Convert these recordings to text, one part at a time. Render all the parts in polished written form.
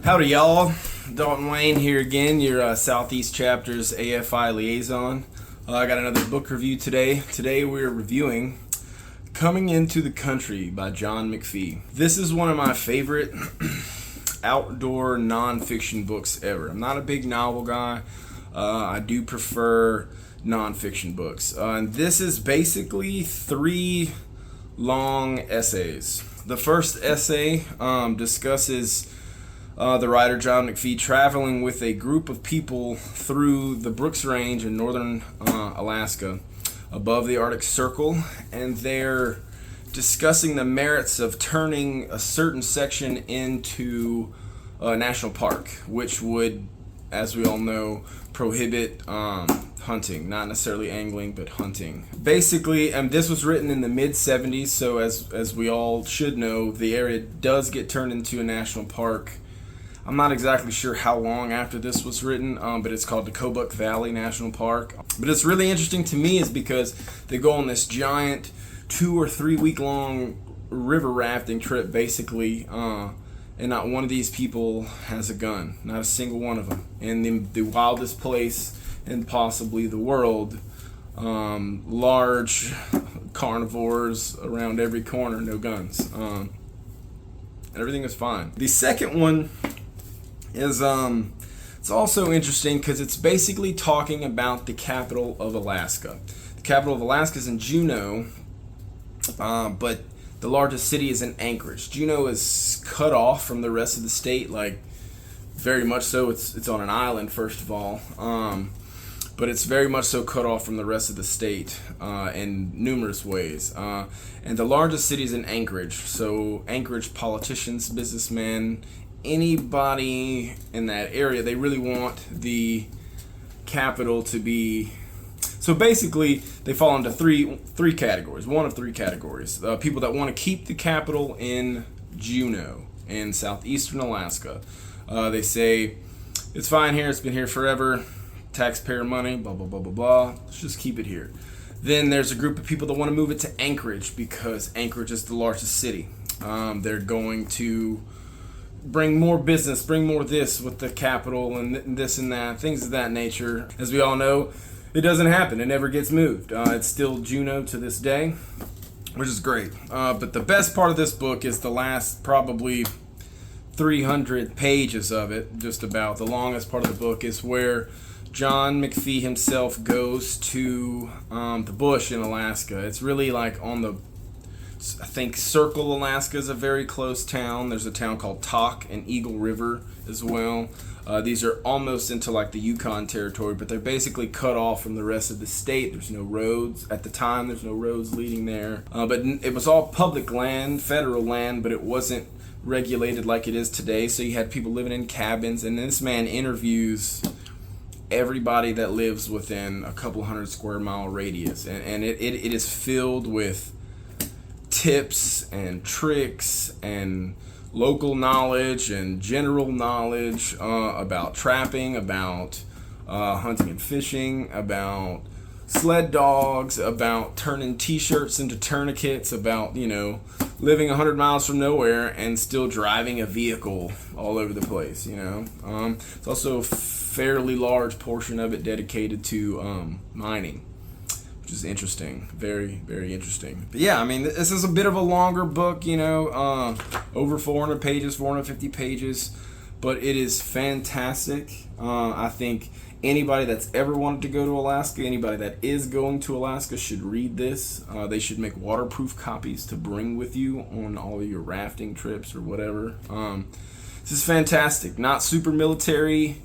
Howdy y'all, Dalton Wayne here again, your Southeast Chapter's AFI liaison. I got another book review today. Today we're reviewing Coming Into the Country by John McPhee. This is one of my favorite outdoor nonfiction books ever. I'm not a big novel guy. I do prefer nonfiction books. And this is basically 3 long essays. The first essay discusses the writer John McPhee traveling with a group of people through the Brooks Range in northern Alaska above the Arctic Circle, and they're discussing the merits of turning a certain section into a national park, which would, as we all know, prohibit hunting, not necessarily angling, but hunting. Basically, and this was written in the mid-70s, so as we all should know, the area does get turned into a national park. I'm not exactly sure how long after this was written, but it's called the Kobuk Valley National Park. But it's really interesting to me is because they go on this giant 2 or 3 week long river rafting trip, basically, and not one of these people has a gun, not a single one of them. In the wildest place in possibly the world, large carnivores around every corner, no guns. Everything is fine. The second one is it's also interesting because it's basically talking about the capital of Alaska. The capital of Alaska is in Juneau, but the largest city is in Anchorage. Juneau is cut off from the rest of the state, like very much so. It's on an island, first of all, but it's very much so cut off from the rest of the state in numerous ways. And the largest city is in Anchorage. So Anchorage politicians, businessmen, anybody in that area, they really want the capital to be. So basically, they fall into three categories. One of 3 categories. People that want to keep the capital in Juneau in southeastern Alaska. They say it's fine here. It's been here forever. Taxpayer money. Blah blah blah blah blah. Let's just keep it here. Then there's a group of people that want to move it to Anchorage because Anchorage is the largest city. They're going to bring more business, bring more this with the capital and this and that, things of that nature. As we all know, it doesn't happen. It never gets moved. It's still Juneau to this day, which is great. But the best part of this book is the last probably 300 pages of it, just about. The longest part of the book is where John McPhee himself goes to the bush in Alaska. It's really like on the, I think Circle, Alaska is a very close town. There's a town called Tok and Eagle River as well. These are almost into like the Yukon territory, but they're basically cut off from the rest of the state. There's no roads. At the time, there's no roads leading there. But it was all public land, federal land, but it wasn't regulated like it is today. So you had people living in cabins, and this man interviews everybody that lives within a couple 100 square mile radius. And it is filled with tips and tricks and local knowledge and general knowledge about trapping, about hunting and fishing, about sled dogs, about turning t-shirts into tourniquets, about, living 100 miles from nowhere and still driving a vehicle all over the place, It's also a fairly large portion of it dedicated to mining, which is interesting. Very, very interesting. But yeah, I mean, this is a bit of a longer book, over 400 pages, 450 pages, but it is fantastic. I think anybody that's ever wanted to go to Alaska, anybody that is going to Alaska should read this. They should make waterproof copies to bring with you on all of your rafting trips or whatever. This is fantastic. Not super military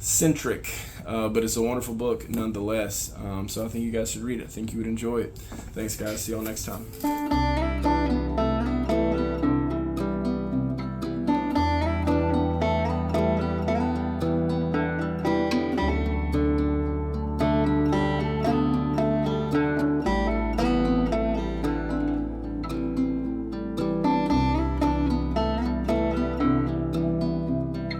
centric, but it's a wonderful book nonetheless. So I think you guys should read it. I think you would enjoy it. Thanks, guys. See y'all next time.